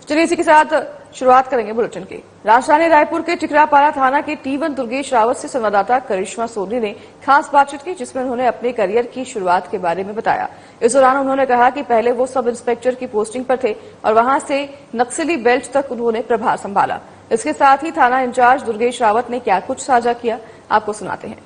चलिए इसी के साथ शुरुआत करेंगे बुलेटिन की। राजधानी रायपुर के टिकरापारा थाना के T1 दुर्गेश रावत से संवाददाता करिश्मा सोनी ने खास बातचीत की, जिसमें उन्होंने अपने करियर की शुरुआत के बारे में बताया। इस दौरान उन्होंने कहा कि पहले वो सब इंस्पेक्टर की पोस्टिंग पर थे और वहां से नक्सली बेल्ट तक उन्होंने प्रभार संभाला। इसके साथ ही थाना इंचार्ज दुर्गेश रावत ने क्या कुछ साझा किया, आपको सुनाते हैं।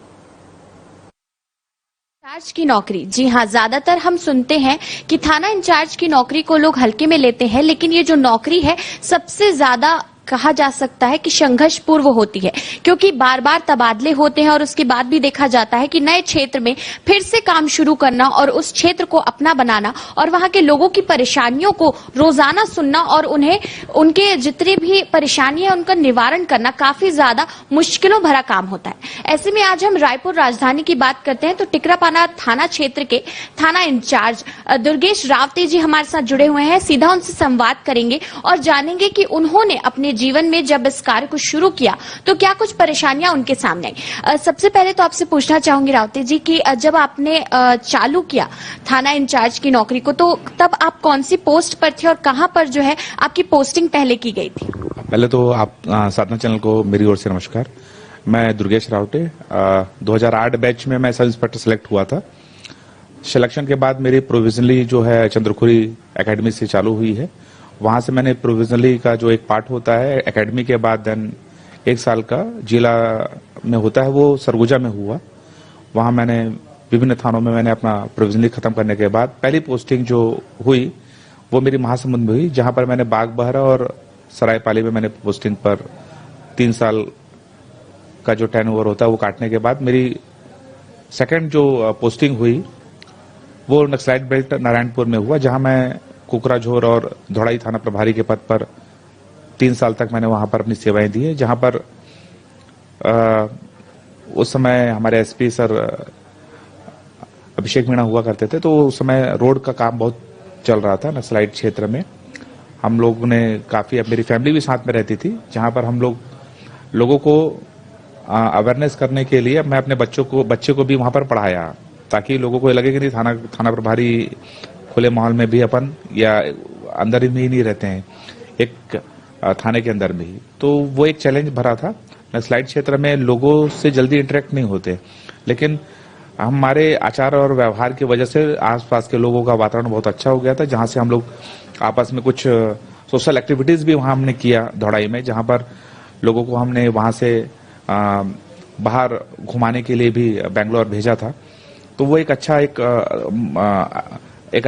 इंचार्ज की नौकरी, जी हाँ, ज्यादातर हम सुनते हैं कि थाना इंचार्ज की नौकरी को लोग हल्के में लेते हैं, लेकिन ये जो नौकरी है सबसे ज्यादा कहा जा सकता है कि संघर्ष पूर्व होती है, क्योंकि बार बार तबादले होते हैं और उसके बाद भी देखा जाता है कि नए क्षेत्र में फिर से काम शुरू करना और उस क्षेत्र को अपना बनाना और वहां के लोगों की परेशानियों को रोजाना सुनना और उन्हें उनके जितनी भी परेशानियां उनका निवारण करना काफी ज्यादा मुश्किलों भरा काम होता है। ऐसे में आज हम रायपुर राजधानी की बात करते हैं तो टिकरापारा थाना क्षेत्र के थाना इंचार्ज दुर्गेश रावते जी हमारे साथ जुड़े हुए हैं। सीधा उनसे संवाद करेंगे और जानेंगे कि उन्होंने अपने जीवन में जब इस कार्य को शुरू किया तो क्या कुछ परेशानियां उनके सामने आई। सबसे पहले तो आपसे पूछना चाहूंगी रावते जी कि जब आपने चालू किया थाना इंचार्ज की नौकरी को, तो तब आप कौन सी पोस्ट पर थे और कहां पर जो है आपकी पोस्टिंग पहले की गई थी? पहले तो आप साधना चैनल को मेरी ओर से नमस्कार। मैं दुर्गेश रावते 2008 बैच में मैं सब इंस्पेक्टर सेलेक्ट हुआ था। सिलेक्शन के बाद मेरी प्रोविजनली जो है चंद्रखुरी एकेडमी से चालू हुई है। वहां से मैंने प्रोविजनली का जो एक पार्ट होता है एकेडमी के बाद देन 1 साल का जिला में होता है, वो सरगुजा में हुआ। वहां मैंने विभिन्न थानों में मैंने अपना प्रोविजनली खत्म करने के बाद पहली पोस्टिंग जो हुई वो मेरी महासमुंद में हुई, जहां पर मैंने बागबहरा और सरायपाली में मैंने पोस्टिंग पर 3 साल का जो टर्नओवर होता है वो काटने के बाद मेरी सेकंड जो पोस्टिंग हुई वो नक्सलाइट बेल्ट नारायणपुर में हुआ, जहां मैं कुकराझोर और धौड़ाई थाना प्रभारी के पद पर 3 साल तक मैंने वहां पर अपनी सेवाएं दी है। जहां पर उस समय हमारे एसपी सर अभिषेक मीणा हुआ करते थे, तो उस समय रोड का काम बहुत चल रहा था नक्सलाइट क्षेत्र में। हम लोग ने काफी, अब मेरी फैमिली भी साथ में रहती थी, जहां पर हम लोगों को अवेयरनेस करने के लिए मैं अपने बच्चे को भी वहां पर पढ़ाया, ताकि लोगों को लगे कि नहीं थाना प्रभारी खुले माहौल में भी अपन या अंदर ही नहीं रहते हैं, एक थाने के अंदर में ही। तो वो एक चैलेंज भरा था। नक्सलाइट क्षेत्र में लोगों से जल्दी इंटरेक्ट नहीं होते, लेकिन हमारे आचार और व्यवहार की वजह से आसपास के लोगों का वातावरण बहुत अच्छा हो गया था, जहां से हम लोग आपस में कुछ सोशल एक्टिविटीज भी वहां हमने किया धौड़ाई में, जहां पर लोगों को हमने वहां से बाहर घुमाने के लिए भी बेंगलोर भेजा था। तो वो एक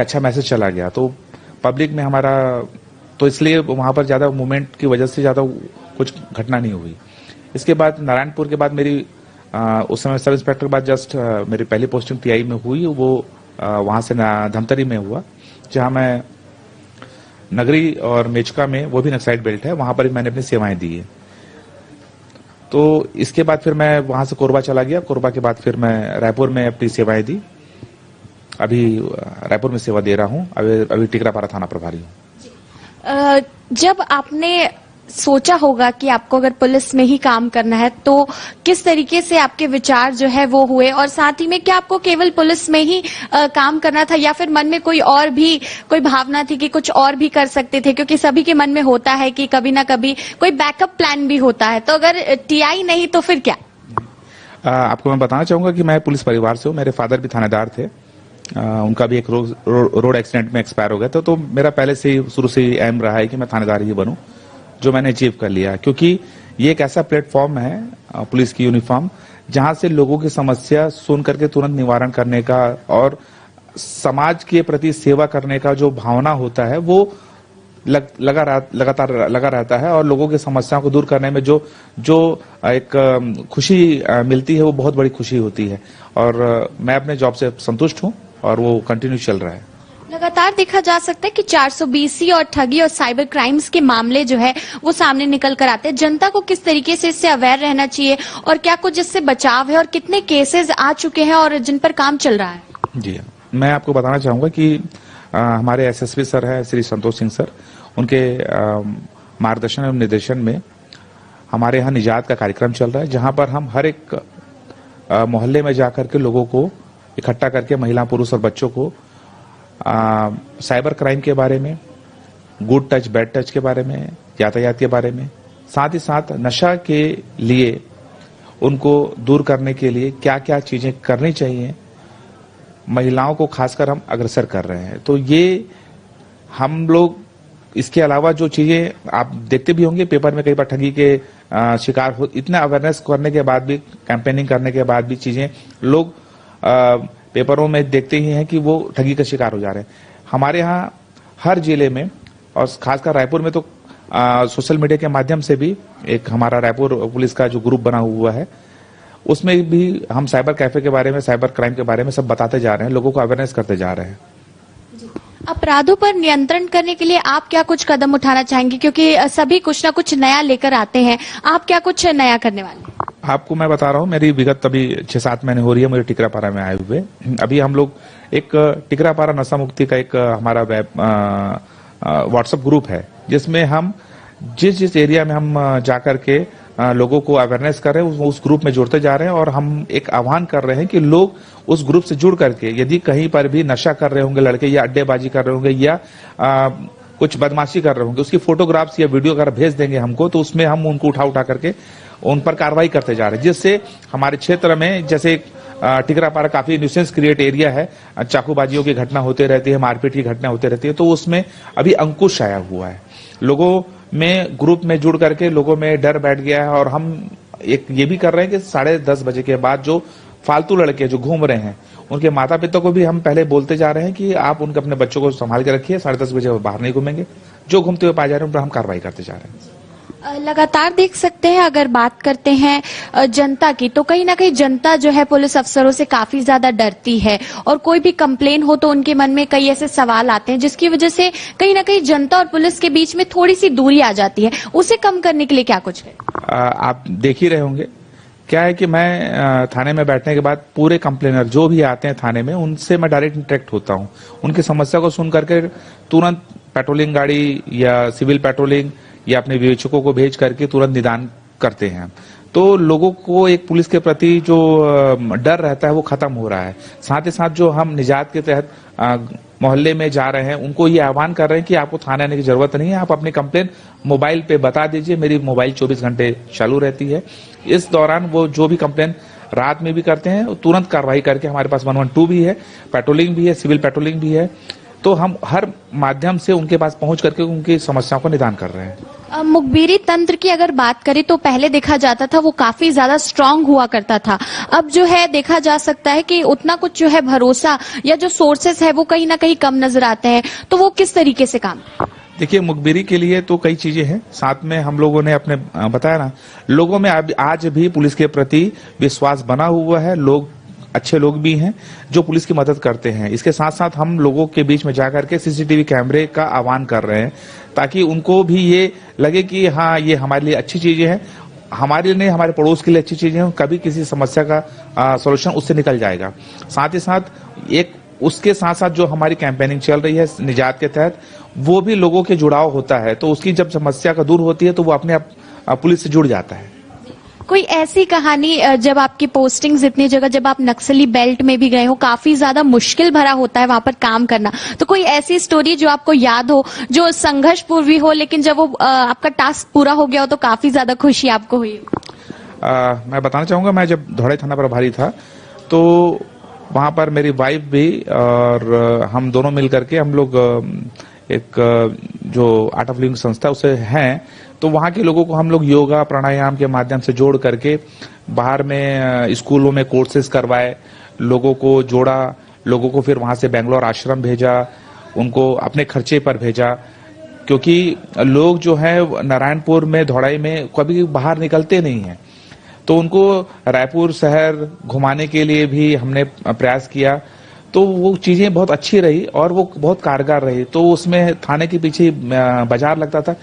अच्छा मैसेज चला गया, तो पब्लिक में हमारा, तो इसलिए वहां पर ज्यादा मूवमेंट की वजह से ज्यादा कुछ घटना नहीं हुई। इसके बाद नारायणपुर के बाद मेरी उस समय सब इंस्पेक्टर के बाद जस्ट मेरी पहली पोस्टिंग टीआई में हुई, वो वहां से धमतरी में हुआ, जहां मैं नगरी और मेचका में, वो भी नक्सलाइट बेल्ट है, वहां पर मैंने अपनी सेवाएं दी है। तो इसके बाद फिर मैं वहां से कोरबा चला गया। कोरबा के बाद फिर मैं रायपुर में अपनी सेवाएं दी। अभी रायपुर में सेवा दे रहा हूं, अभी टिकरापारा थाना प्रभारी हूं। जब आपने सोचा होगा कि आपको अगर पुलिस में ही काम करना है, तो किस तरीके से आपके विचार जो है वो हुए, और साथ ही में क्या आपको केवल पुलिस में ही काम करना था या फिर मन में कोई भावना थी कि कुछ और भी कर सकते थे? क्योंकि सभी के मन में होता है कि कभी ना कभी कोई बैकअप प्लान भी होता है, तो अगर टीआई नहीं तो फिर क्या? आपको मैं बताना चाहूंगा कि मैं पुलिस परिवार से हूँ। मेरे फादर भी थानेदार थे। उनका भी एक रोड एक्सीडेंट में एक्सपायर हो गया था। तो मेरा पहले से ही शुरू से ही एम रहा है कि मैं थानेदार ही बनूं, जो मैंने अचीव कर लिया, क्योंकि ये एक ऐसा प्लेटफॉर्म है पुलिस की यूनिफॉर्म, जहां से लोगों की समस्या सुन करके तुरंत निवारण करने का और समाज के प्रति सेवा करने का जो भावना होता है वो लगातार लगा रहता है, और लोगों की समस्याओं को दूर करने में जो एक खुशी मिलती है वो बहुत बड़ी खुशी होती है। और मैं अपने जॉब से संतुष्ट हूं और वो कंटिन्यू चल रहा है। लगातार देखा जा सकता है कि 420 और ठगी और साइबर क्राइम्स के मामले जो है वो सामने निकल कर आते हैं। जनता को किस तरीके से इससे अवेयर रहना चाहिए और क्या कुछ इससे बचाव है, और कितने केसेस आ चुके हैं और जिन पर काम चल रहा है? जी, मैं आपको बताना चाहूंगा कि हमारे एसएसपी सर है श्री संतोष सिंह सर, उनके मार्गदर्शन एवं निर्देशन में हमारे यहाँ निजात का कार्यक्रम चल रहा है, जहां पर हम हर एक मोहल्ले में जाकर के लोगों को इकट्ठा करके, महिला पुरुष और बच्चों को साइबर क्राइम के बारे में, गुड टच बैड टच के बारे में, यातायात के बारे में, साथ ही साथ नशा के लिए उनको दूर करने के लिए क्या क्या चीजें करनी चाहिए, महिलाओं को खासकर हम अग्रसर कर रहे हैं। तो ये हम लोग इसके अलावा जो चीजें आप देखते भी होंगे पेपर में, कई बार ठगी के शिकार हो, इतना अवेयरनेस करने के बाद भी, कैंपेनिंग करने के बाद भी चीजें लोग पेपरों में देखते ही हैं कि वो ठगी का शिकार हो जा रहे हैं। हमारे यहाँ हर जिले में और खासकर रायपुर में तो सोशल मीडिया के माध्यम से भी एक हमारा रायपुर पुलिस का जो ग्रुप बना हुआ है, उसमें भी हम साइबर कैफे के बारे में, साइबर क्राइम के बारे में सब बताते जा रहे हैं, लोगों को अवेयरनेस करते जा रहे हैं। अपराधों पर नियंत्रण करने के लिए आप क्या कुछ कदम उठाना चाहेंगे, क्योंकि सभी कुछ ना कुछ नया लेकर आते हैं, आप क्या कुछ नया करने वाले हैं? आपको मैं बता रहा हूँ, मेरी विगत अभी 6-7 महीने हो रही है मुझे टिकरापारा में आए हुए। अभी हम लोग एक टिकरापारा नशा मुक्ति का एक हमारा व्हाट्सएप ग्रुप है, जिसमें हम जिस एरिया में हम जाकर के लोगों को अवेयरनेस कर रहे हैं, उस ग्रुप में जुड़ते जा रहे हैं और हम एक आह्वान कर रहे हैं कि लोग उस ग्रुप से जुड़ करके यदि कहीं पर भी नशा कर रहे होंगे लड़के, या अड्डेबाजी कर रहे होंगे, या कुछ बदमाशी कर रहे होंगे, उसकी फोटोग्राफ्स या वीडियो अगर भेज देंगे हमको, तो उसमें हम उनको उठा करके उन पर कार्रवाई करते जा रहे हैं, जिससे हमारे क्षेत्र में, जैसे टिकरापारा काफी न्यूसेंस क्रिएट एरिया है, चाकूबाजियों की घटना होते रहती है, मारपीट की घटना होती रहती है, तो उसमें अभी अंकुश आया हुआ है। लोगों में ग्रुप में जुड़ करके लोगों में डर बैठ गया है और हम एक ये भी कर रहे हैं कि 10:30 बजे के बाद जो फालतू लड़के जो घूम रहे हैं, उनके माता पिता को भी हम पहले बोलते जा रहे हैं कि आप उनके अपने बच्चों को संभाल के रखिए, 10:30 बजे वो बाहर नहीं घूमेंगे। जो घूमते हुए पाए जा रहे हैं उन पर हम कार्रवाई करते जा रहे हैं। लगातार देख सकते हैं, अगर बात करते हैं जनता की, तो कहीं ना कहीं जनता जो है पुलिस अफसरों से काफी ज्यादा डरती है और कोई भी कंप्लेन हो तो उनके मन में कई ऐसे सवाल आते हैं, जिसकी वजह से कहीं ना कहीं जनता और पुलिस के बीच में थोड़ी सी दूरी आ जाती है। उसे कम करने के लिए क्या कुछ है? आप देख ही रहे होंगे, क्या है कि मैं थाने में बैठने के बाद पूरे कंप्लेनर जो भी आते हैं थाने में, उनसे मैं डायरेक्ट इंटरेक्ट होता हूं। उनकी समस्या को सुन करके तुरंत पेट्रोलिंग गाड़ी या सिविल पेट्रोलिंग या अपने विवेचकों को भेज करके तुरंत निदान करते हैं। तो लोगों को एक पुलिस के प्रति जो डर रहता है वो खत्म हो रहा है। साथ ही साथ जो हम निजात के तहत मोहल्ले में जा रहे हैं, उनको ये आह्वान कर रहे हैं कि आपको थाने आने की जरूरत नहीं है, आप अपनी कंप्लेन मोबाइल पे बता दीजिए। मेरी मोबाइल 24 घंटे चालू रहती है। इस दौरान वो जो भी कंप्लेन रात में भी करते हैं, तुरंत कार्रवाई करके, हमारे पास 112 भी है, पेट्रोलिंग भी है, सिविल पेट्रोलिंग भी है, तो हम हर माध्यम से उनके पास पहुंच करके उनकी समस्याओं का निदान कर रहे हैं। मुखबिरी तंत्र की अगर बात करें तो पहले देखा जाता था वो काफी ज्यादा स्ट्रांग हुआ करता था। अब जो है देखा जा सकता है कि उतना कुछ जो है भरोसा या जो सोर्सेस है वो कहीं ना कहीं कम नजर आते हैं। तो वो किस तरीके से काम? देखिए, मुखबिरी के लिए तो कई चीजें हैं। साथ में हम लोगों ने अपने बताया ना, लोगों में आज भी पुलिस के प्रति विश्वास बना हुआ है। लोग अच्छे लोग भी हैं जो पुलिस की मदद करते हैं। इसके साथ साथ हम लोगों के बीच में जाकर के सीसीटीवी कैमरे का आह्वान कर रहे हैं, ताकि उनको भी ये लगे कि हाँ, ये हमारे लिए अच्छी चीजें हैं, हमारे लिए नहीं, हमारे पड़ोस के लिए अच्छी चीजें हैं। कभी किसी समस्या का सॉल्यूशन उससे निकल जाएगा। साथ ही साथ उसके साथ साथ जो हमारी कैंपेनिंग चल रही है निजात के तहत, वो भी लोगों के जुड़ाव होता है। तो उसकी जब समस्या का दूर होती है तो वो अपने आप पुलिस से जुड़ जाता है। कोई ऐसी कहानी जब आपकी पोस्टिंग्स इतनी जगह, जब आप नक्सली बेल्ट में भी गए हो, काफी ज्यादा मुश्किल भरा होता है वहां पर काम करना, तो कोई ऐसी स्टोरी जो आपको याद हो, जो संघर्षपूर्वी हो, लेकिन जब वो आपका टास्क पूरा हो गया हो तो काफी ज्यादा खुशी आपको हुई? मैं बताना चाहूंगा, मैं जब धौड़ाई थाना प्रभारी था तो वहां पर मेरी वाइफ भी और हम दोनों मिलकर के, हम लोग एक जो आर्ट ऑफ लिविंग संस्था उसे हैं, तो वहां के लोगों को हम लोग योगा प्राणायाम के माध्यम से जोड़ करके बाहर में स्कूलों में कोर्सेज करवाए, लोगों को जोड़ा, लोगों को फिर वहां से बेंगलोर आश्रम भेजा, उनको अपने खर्चे पर भेजा। क्योंकि लोग जो है नारायणपुर में, धौड़ाई में कभी बाहर निकलते नहीं हैं, तो उनको रायपुर शहर घुमाने के लिए भी हमने प्रयास किया। तो वो चीजें बहुत अच्छी रही और वो बहुत कारगर रही। तो उसमें थाने के पीछे बाजार लगता था।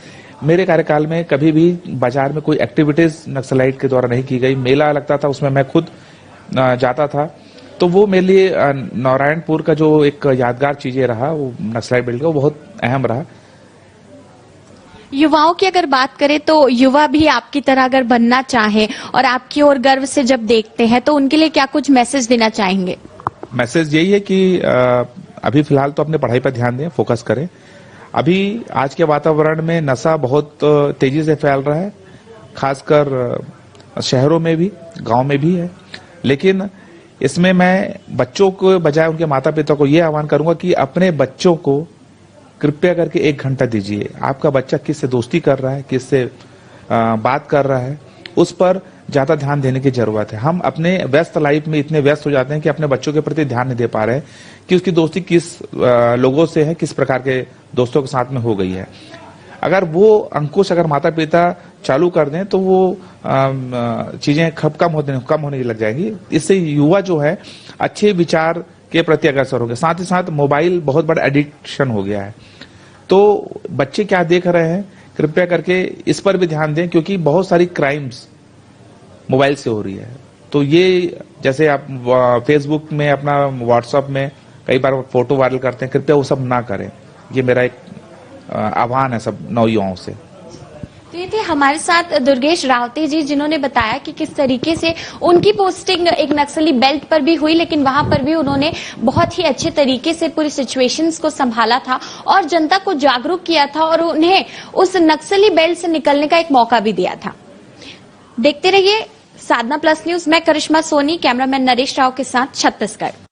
मेरे कार्यकाल में कभी भी बाजार में कोई एक्टिविटीज नक्सलाइट के द्वारा नहीं की गई। मेला लगता था, उसमें मैं खुद जाता था। तो वो मेरे लिए नारायणपुर का जो एक यादगार चीजें रहा, वो नक्सलाइट बेल्ट का, वो बहुत अहम रहा। युवाओं की अगर बात करें तो युवा भी आपकी तरह अगर बनना चाहे और आपकी ओर गर्व से जब देखते हैं, तो उनके लिए क्या कुछ मैसेज देना चाहेंगे? मैसेज यही है कि अभी फिलहाल तो अपने पढ़ाई पर ध्यान दें, फोकस करें। अभी आज के वातावरण में नशा बहुत तेजी से फैल रहा है, खासकर शहरों में भी, गांव में भी है। लेकिन इसमें मैं बच्चों को बजाय उनके माता पिता को यह आह्वान करूंगा कि अपने बच्चों को कृपया करके 1 घंटा दीजिए। आपका बच्चा किससे दोस्ती कर रहा है, किससे बात कर रहा है, उस पर ज्यादा ध्यान देने की जरूरत है। हम अपने व्यस्त लाइफ में इतने व्यस्त हो जाते हैं कि अपने बच्चों के प्रति ध्यान नहीं दे पा रहे हैं कि उसकी दोस्ती किस लोगों से है, किस प्रकार के दोस्तों के साथ में हो गई है। अगर वो अंकुश अगर माता पिता चालू कर दें तो वो चीजें कम होने लग जाएंगी। इससे युवा जो है अच्छे विचार के प्रति अग्रसर हो गया। साथ ही साथ मोबाइल बहुत बड़ा एडिक्शन हो गया है। तो बच्चे क्या देख रहे हैं, कृपया करके इस पर भी ध्यान दें, क्योंकि बहुत सारी क्राइम्स मोबाइल से हो रही है। तो ये जैसे आप फेसबुक में, अपना व्हाट्सएप में कई बार फोटो वायरल करते हैं, कृपया वो सब ना करें। ये मेरा एक आह्वान है सब नौयुवाओं से। तो ये थे हमारे साथ दुर्गेश रावते जी, जिन्होंने बताया कि किस तरीके से उनकी पोस्टिंग एक नक्सली बेल्ट पर भी हुई, लेकिन वहां पर भी उन्होंने बहुत ही अच्छे तरीके से पूरी सिचुएशंस को संभाला था और जनता को जागरूक किया था और उन्हें उस नक्सली बेल्ट से निकलने का एक मौका भी दिया था। देखते रहिए साधना प्लस न्यूज। मैं करिश्मा सोनी, कैमरामैन नरेश राव के साथ, छत्तीसगढ़।